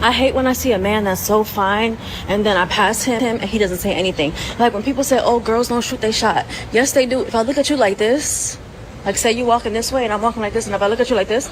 I hate when I see a man that's so fine and then I pass him and he doesn't say anything. Like when people say, oh, girls don't shoot their shot. Yes, they do. If I look at you like this, like say you walking this way and I'm walking like this, and if I look at you like this,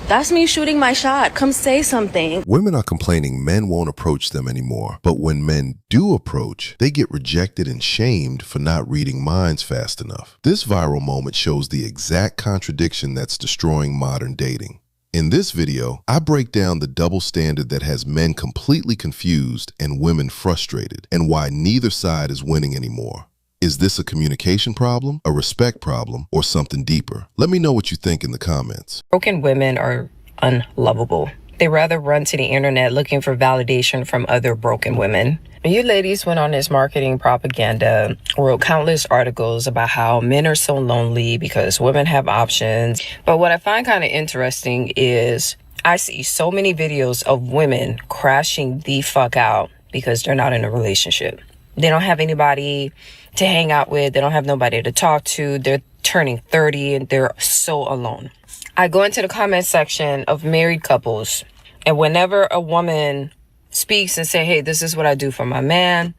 that's me shooting my shot. Come say something. Women are complaining men won't approach them anymore. But when men do approach, they get rejected and shamed for not reading minds fast enough. This viral moment shows the exact contradiction that's destroying modern dating. In this video, I break down the double standard that has men completely confused and women frustrated, and why neither side is winning anymore. Is this a communication problem, a respect problem, or something deeper? Let me know what you think in the comments. Broken women are unlovable. They rather run to the internet looking for validation from other broken women. You ladies went on this marketing propaganda, wrote countless articles about how men are so lonely because women have options. But what I find kind of interesting is I see so many videos of women crashing the fuck out because they're not in a relationship. They don't have anybody to hang out with. They don't have nobody to talk to. They're turning 30 and they're so alone. I go into the comment section of married couples, and whenever a woman speaks and say, hey, this is what I do for my man,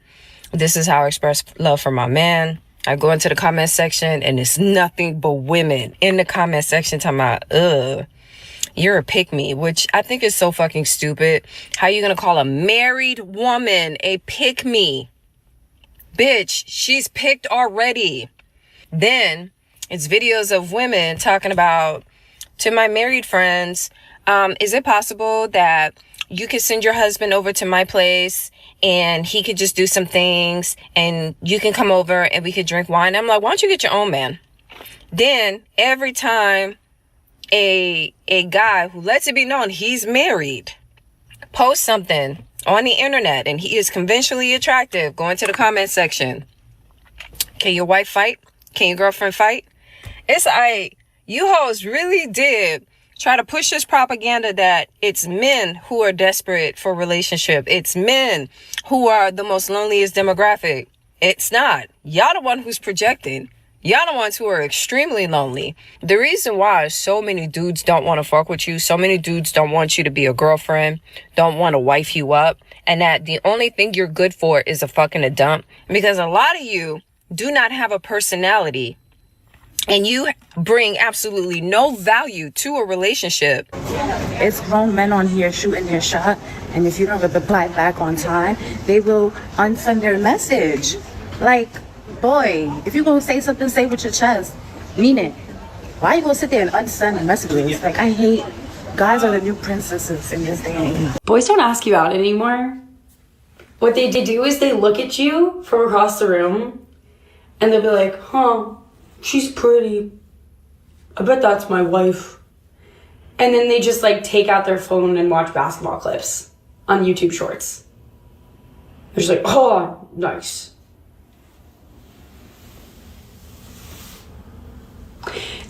this is how I express love for my man, I go into the comment section and it's nothing but women in the comment section talking about, you're a pick-me, which I think is so fucking stupid. How you gonna call a married woman a pick-me? Bitch, she's picked already. Then it's videos of women talking about, to my married friends, is it possible that you could send your husband over to my place and he could just do some things and you can come over and we could drink wine? I'm like, why don't you get your own man? Then every time a guy who lets it be known he's married posts something on the internet and he is conventionally attractive, go into the comment section. Can your wife fight? Can your girlfriend fight? It's like, you hoes really did try to push this propaganda that it's men who are desperate for relationship. It's men who are the most loneliest demographic. It's not. Y'all the one who's projecting. Y'all the ones who are extremely lonely. The reason why so many dudes don't want to fuck with you, so many dudes don't want you to be a girlfriend, don't want to wife you up, and that the only thing you're good for is a fucking a dump, because a lot of you do not have a personality and you bring absolutely no value to a relationship. It's grown men on here shooting their shot, and if you don't reply back on time, they will unsend their message. Like, boy, if you're gonna say something, say with your chest. Mean it. Why you gonna sit there and unsend messages? Like, I hate, guys are the new princesses in this day. Boys don't ask you out anymore. What they do is they look at you from across the room and they'll be like, huh, she's pretty. I bet that's my wife. And then they just like take out their phone and watch basketball clips on YouTube Shorts. They're just like, oh, nice.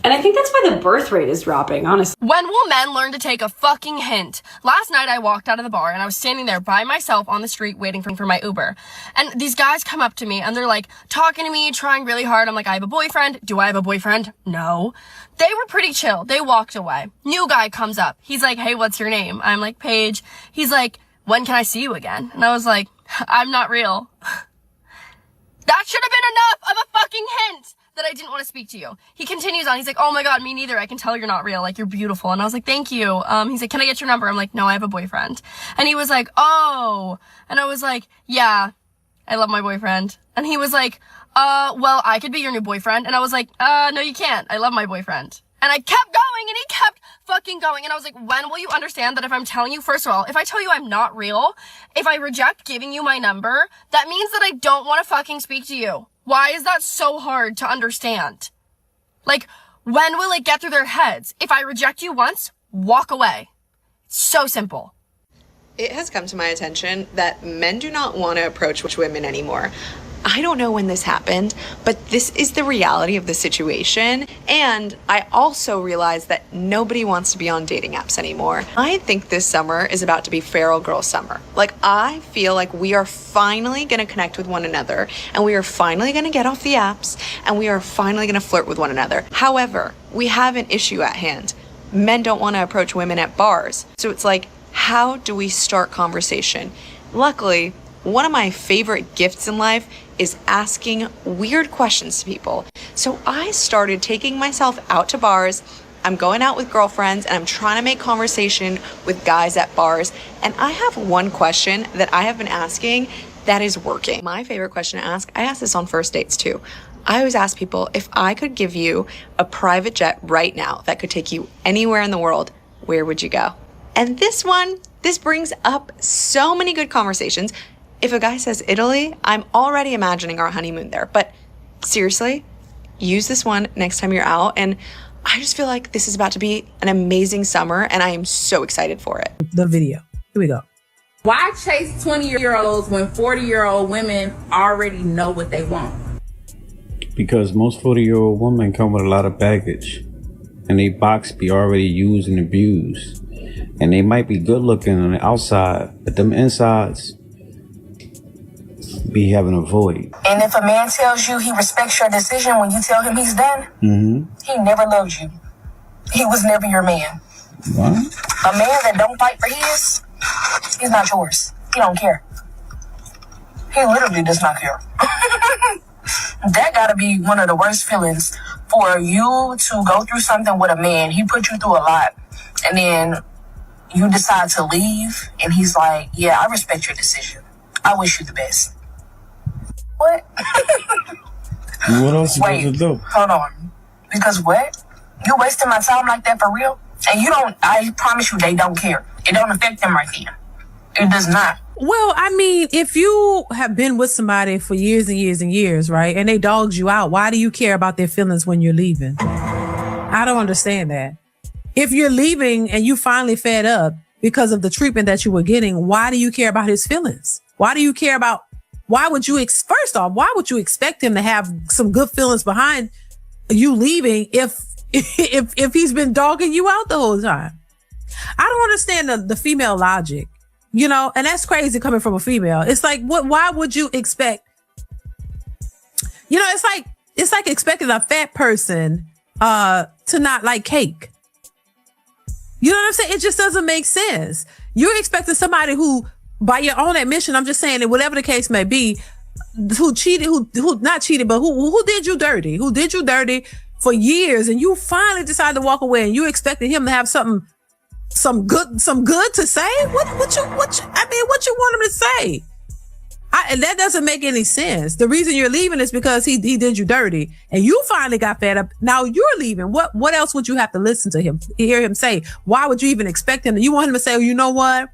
And I think that's why the birth rate is dropping, honestly. When will men learn to take a fucking hint? Last night I walked out of the bar and I was standing there by myself on the street waiting for my Uber. And these guys come up to me and they're like talking to me, trying really hard. I'm like, I have a boyfriend. Do I have a boyfriend? No. They were pretty chill. They walked away. New guy comes up. He's like, hey, what's your name? I'm like, Paige. He's like, when can I see you again? And I was like, I'm not real. That should have been enough of a fucking hint that I didn't want to speak to you. He continues on. He's like, oh my God, me neither. I can tell you're not real. Like, you're beautiful. And I was like, thank you. He's like, can I get your number? I'm like, no, I have a boyfriend. And he was like, oh. And I was like, yeah, I love my boyfriend. And he was like, well, I could be your new boyfriend. And I was like, no, you can't. I love my boyfriend. And I kept going and he kept fucking going. And I was like, when will you understand that if I'm telling you, first of all, if I tell you I'm not real, if I reject giving you my number, that means that I don't want to fucking speak to you. Why is that so hard to understand? Like, when will it get through their heads? If I reject you once, walk away. It's so simple. It has come to my attention that men do not want to approach women anymore. I don't know when this happened, but this is the reality of the situation. And I also realized that nobody wants to be on dating apps anymore. I think this summer is about to be feral girl summer. Like, I feel like we are finally going to connect with one another, and we are finally going to get off the apps, and we are finally going to flirt with one another. However, we have an issue at hand. Men don't want to approach women at bars. So it's like, How do we start conversation? Luckily, one of my favorite gifts in life is asking weird questions to people. So I started taking myself out to bars. I'm going out with girlfriends and I'm trying to make conversation with guys at bars. And I have one question that I have been asking that is working. My favorite question to ask, I ask this on first dates too. I always ask people, if I could give you a private jet right now that could take you anywhere in the world, where would you go? And this brings up so many good conversations. If a guy says Italy, I'm already imagining our honeymoon there. But seriously, use this one next time you're out. And I just feel like this is about to be an amazing summer and I am so excited for it. The video. Here we go. Why chase 20-year-olds when 40-year-old women already know what they want? Because most 40-year-old women come with a lot of baggage. And they box be already used and abused. And they might be good looking on the outside, but them insides be having a void. And if a man tells you he respects your decision when you tell him he's done, he never loved you. He was never your man. What? A man that don't fight for his, he's not yours. He don't care. He literally does not care. That gotta be one of the worst feelings for you to go through something with a man. He put you through a lot. And then you decide to leave. And he's like, yeah, I respect your decision. I wish you the best. What? What else you supposed to do? Hold on. Because what? You wasting my time like that for real? And you don't, I promise you they don't care. It don't affect them right there. It does not. Well, I mean, if you have been with somebody for years and years and years, right, and they dogged you out, why do you care about their feelings when you're leaving? I don't understand that. If you're leaving and you finally fed up because of the treatment that you were getting, why do you care about his feelings? Why do you care about, why would you expect him to have some good feelings behind you leaving if he's been dogging you out the whole time? I don't understand the female logic. You know, and that's crazy coming from a female. It's like, why would you expect, you know, it's like expecting a fat person, to not like cake. You know what I'm saying? It just doesn't make sense. You're expecting somebody who, by your own admission, I'm just saying that whatever the case may be, who cheated, who not cheated, but who did you dirty for years. And you finally decide to walk away and you expected him to have some good to say? What you want him to say? And that doesn't make any sense. The reason you're leaving is because he did you dirty and you finally got fed up. Now you're leaving. What else would you have to listen to him, hear him say? Why would you even expect him? You want him to say, oh, you know what?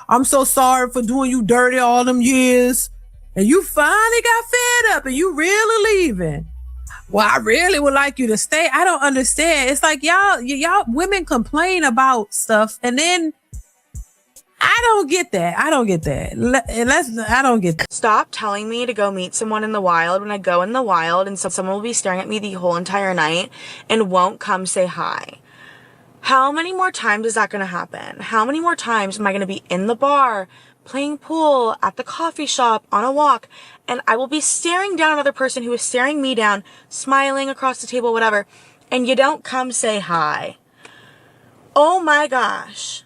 I'm so sorry for doing you dirty all them years. And you finally got fed up and you really leaving. Well, I really would like you to stay. I don't understand. It's like y'all women complain about stuff and then I don't get that. I don't get that. Stop telling me to go meet someone in the wild when I go in the wild and someone will be staring at me the whole entire night and won't come say hi. How many more times is that going to happen? How many more times am I going to be in the bar, playing pool, at the coffee shop, on a walk, and I will be staring down another person who is staring me down, smiling across the table, whatever, and you don't come say hi? Oh my gosh.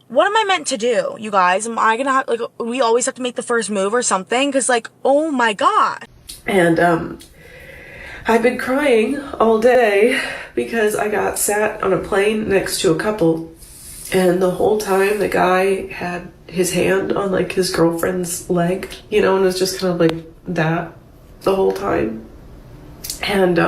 What am I meant to do, you guys? Am I gonna have, like, we always have to make the first move or something? Because, like, oh my god. And I've been crying all day because I got sat on a plane next to a couple, and the whole time the guy had his hand on like his girlfriend's leg, you know, and it was just kind of like that the whole time. And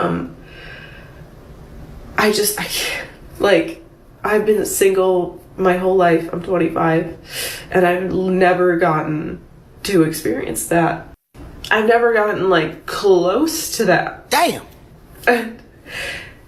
I can't, like, I've been single my whole life. I'm 25 and I've never gotten to experience that. I've never gotten like close to that. Damn. And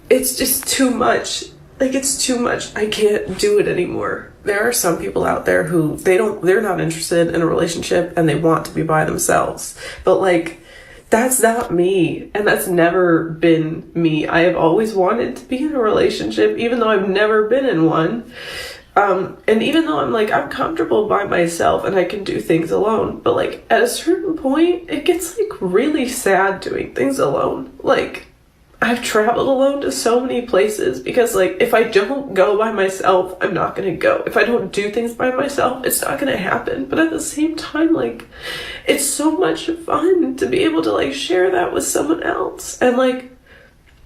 it's just too much. Like, it's too much. I can't do it anymore. There are some people out there who they're not interested in a relationship and they want to be by themselves. But like, that's not me. And that's never been me. I have always wanted to be in a relationship, even though I've never been in one. And even though I'm comfortable by myself and I can do things alone, but like at a certain point, it gets like really sad doing things alone. Like, I've traveled alone to so many places because, like, if I don't go by myself, I'm not gonna go. If I don't do things by myself, it's not gonna happen. But at the same time, like, it's so much fun to be able to, like, share that with someone else. And, like,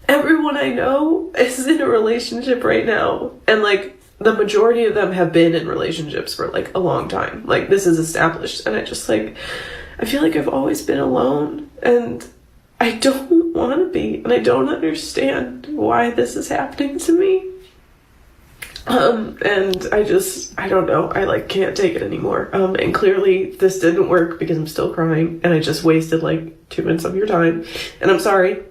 everyone I know is in a relationship right now. And, like, the majority of them have been in relationships for, like, a long time. Like, this is established. And I just, like, I feel like I've always been alone. And I don't want to be, and I don't understand why this is happening to me. And I don't know, I like can't take it anymore. And clearly this didn't work because I'm still crying and I just wasted like 2 minutes of your time, and I'm sorry.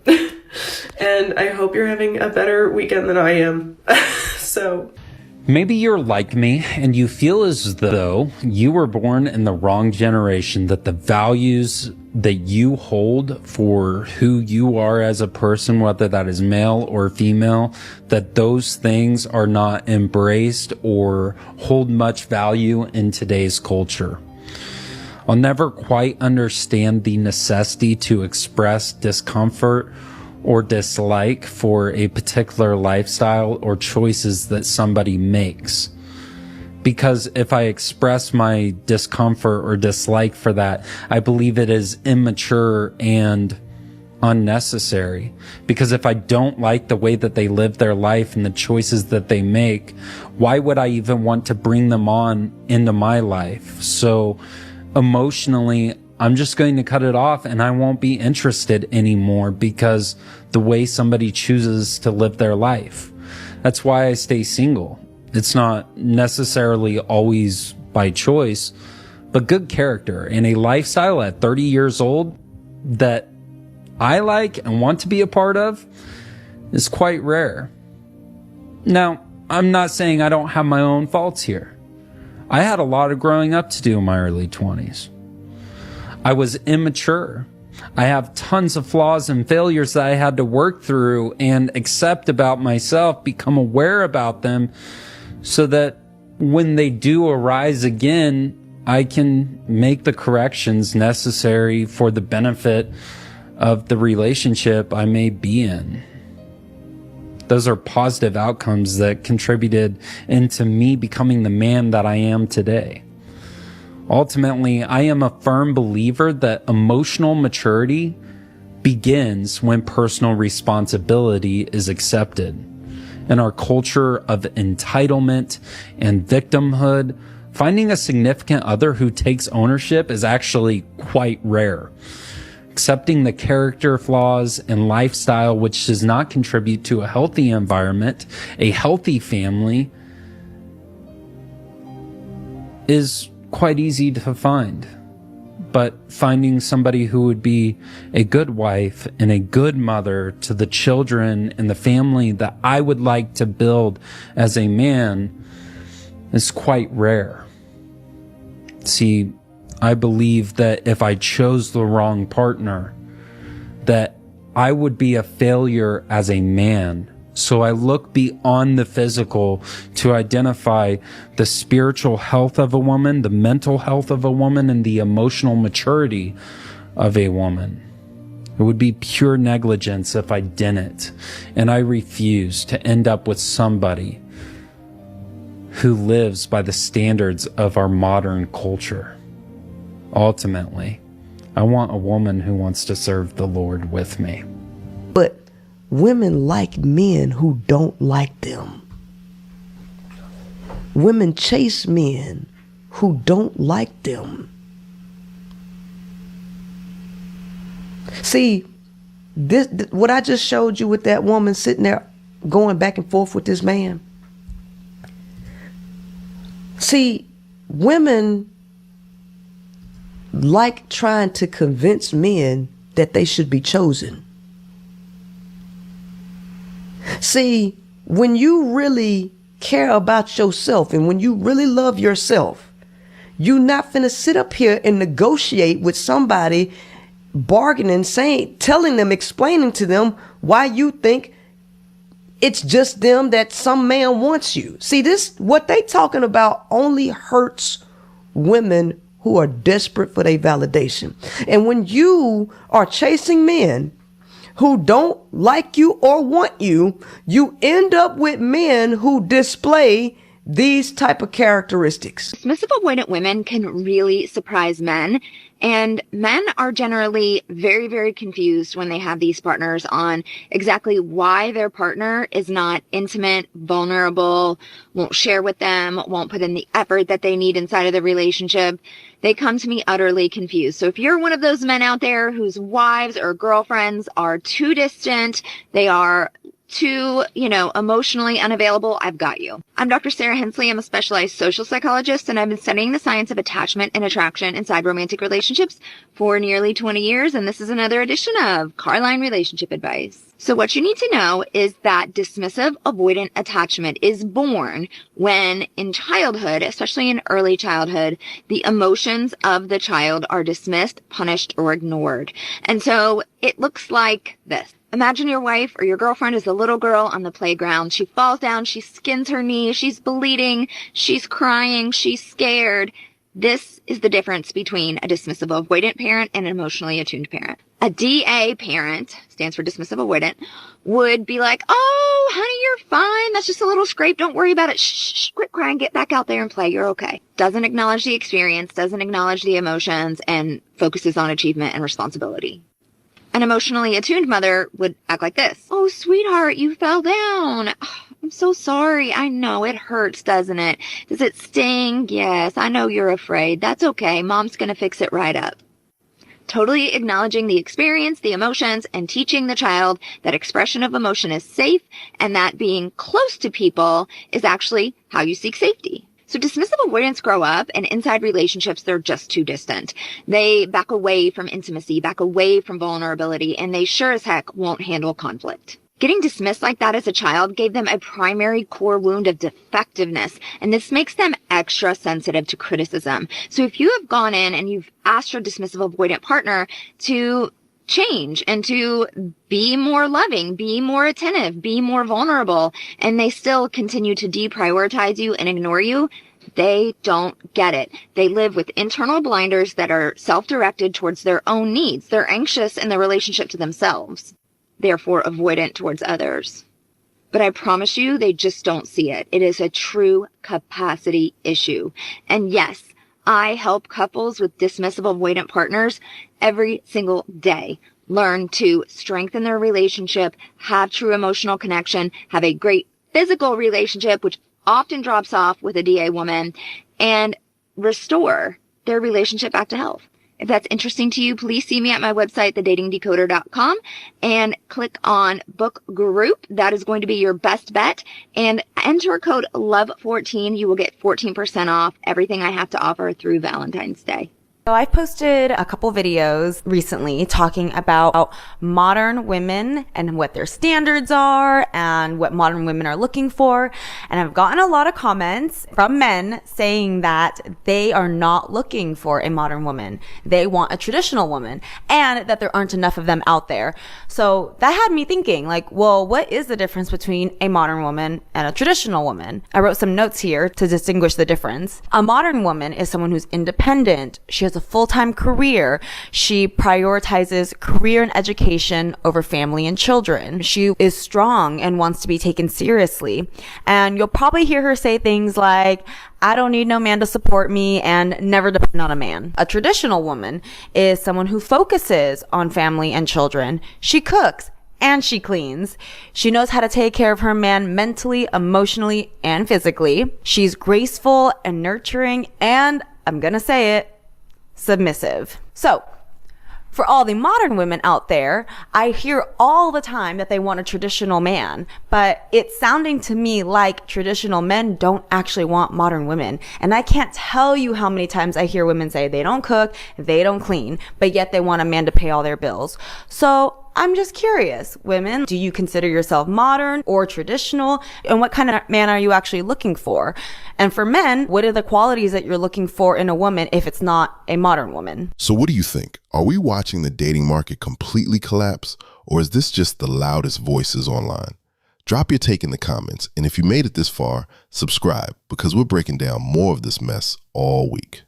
And I hope you're having a better weekend than I am. So maybe you're like me and you feel as though you were born in the wrong generation, that the values that you hold for who you are as a person, whether that is male or female, that those things are not embraced or hold much value in today's culture. I'll never quite understand the necessity to express discomfort or dislike for a particular lifestyle or choices that somebody makes. Because if I express my discomfort or dislike for that, I believe it is immature and unnecessary. Because if I don't like the way that they live their life and the choices that they make, why would I even want to bring them on into my life? So emotionally, I'm just going to cut it off and I won't be interested anymore because the way somebody chooses to live their life. That's why I stay single. It's not necessarily always by choice, but good character and a lifestyle at 30 years old that I like and want to be a part of is quite rare. Now, I'm not saying I don't have my own faults here. I had a lot of growing up to do in my early 20s. I was immature. I have tons of flaws and failures that I had to work through and accept about myself, become aware about them, so that when they do arise again, I can make the corrections necessary for the benefit of the relationship I may be in. Those are positive outcomes that contributed into me becoming the man that I am today. Ultimately, I am a firm believer that emotional maturity begins when personal responsibility is accepted. In our culture of entitlement and victimhood, finding a significant other who takes ownership is actually quite rare. Accepting the character flaws and lifestyle which does not contribute to a healthy environment, a healthy family, is quite easy to find. But finding somebody who would be a good wife and a good mother to the children and the family that I would like to build as a man is quite rare. See, I believe that if I chose the wrong partner, that I would be a failure as a man. So I look beyond the physical to identify the spiritual health of a woman, the mental health of a woman, and the emotional maturity of a woman. It would be pure negligence if I didn't. And I refuse to end up with somebody who lives by the standards of our modern culture. Ultimately, I want a woman who wants to serve the Lord with me. But women like men who don't like them. Women chase men who don't like them. See, what I just showed you with that woman sitting there going back and forth with this man. See, women like trying to convince men that they should be chosen. See, when you really care about yourself and when you really love yourself, you're not finna sit up here and negotiate with somebody, bargaining, telling them, explaining to them why you think it's just them, that some man wants you. See, what they talking about only hurts women who are desperate for their validation. And when you are chasing men who don't like you or want you, you end up with men who display these type of characteristics. Dismissive avoidant women can really surprise men. And men are generally very, very confused when they have these partners on exactly why their partner is not intimate, vulnerable, won't share with them, won't put in the effort that they need inside of the relationship. They come to me utterly confused. So if you're one of those men out there whose wives or girlfriends are too distant, they are too, emotionally unavailable, I've got you. I'm Dr. Sarah Hensley. I'm a specialized social psychologist, and I've been studying the science of attachment and attraction inside romantic relationships for nearly 20 years, and this is another edition of Carline Relationship Advice. So what you need to know is that dismissive avoidant attachment is born when in childhood, especially in early childhood, the emotions of the child are dismissed, punished, or ignored. And so it looks like this. Imagine your wife or your girlfriend is a little girl on the playground. She falls down, she skins her knee, she's bleeding, she's crying, she's scared. This is the difference between a dismissive avoidant parent and an emotionally attuned parent. A DA parent, stands for dismissive avoidant, would be like, oh, honey, you're fine. That's just a little scrape. Don't worry about it. Shh, quit crying. Get back out there and play. You're okay. Doesn't acknowledge the experience, doesn't acknowledge the emotions, and focuses on achievement and responsibility. An emotionally attuned mother would act like this. Oh, sweetheart, you fell down. Oh, I'm so sorry. I know it hurts, doesn't it? Does it sting? Yes, I know you're afraid. That's okay. Mom's going to fix it right up. Totally acknowledging the experience, the emotions, and teaching the child that expression of emotion is safe and that being close to people is actually how you seek safety. So dismissive avoidants grow up, and inside relationships, they're just too distant. They back away from intimacy, back away from vulnerability, and they sure as heck won't handle conflict. Getting dismissed like that as a child gave them a primary core wound of defectiveness, and this makes them extra sensitive to criticism. So if you have gone in and you've asked your dismissive avoidant partner to change and to be more loving, be more attentive, be more vulnerable, and they still continue to deprioritize you and ignore you, they don't get it. They live with internal blinders that are self-directed towards their own needs. They're anxious in their relationship to themselves, therefore avoidant towards others. But I promise you, they just don't see it. It is a true capacity issue. And yes, I help couples with dismissive avoidant partners every single day learn to strengthen their relationship, have true emotional connection, have a great physical relationship, which often drops off with a DA woman, and restore their relationship back to health. If that's interesting to you, please see me at my website, thedatingdecoder.com, and click on book group. That is going to be your best bet. And enter code LOVE14. You will get 14% off everything I have to offer through Valentine's Day. So I posted a couple videos recently talking about modern women and what their standards are and what modern women are looking for. And I've gotten a lot of comments from men saying that they are not looking for a modern woman. They want a traditional woman, and that there aren't enough of them out there. So that had me thinking, like, well, what is the difference between a modern woman and a traditional woman? I wrote some notes here to distinguish the difference. A modern woman is someone who's independent. She has a full-time career. She prioritizes career and education over family and children. She is strong and wants to be taken seriously. And you'll probably hear her say things like, I don't need no man to support me, and never depend on a man. A traditional woman is someone who focuses on family and children. She cooks and she cleans. She knows how to take care of her man mentally, emotionally, and physically. She's graceful and nurturing, and I'm gonna say it, submissive. So, for all the modern women out there, I hear all the time that they want a traditional man, but it's sounding to me like traditional men don't actually want modern women. And I can't tell you how many times I hear women say they don't cook, they don't clean, but yet they want a man to pay all their bills. So I'm just curious, women, do you consider yourself modern or traditional? And what kind of man are you actually looking for? And for men, what are the qualities that you're looking for in a woman if it's not a modern woman? So what do you think? Are we watching the dating market completely collapse, or is this just the loudest voices online? Drop your take in the comments, and if you made it this far, subscribe, because we're breaking down more of this mess all week.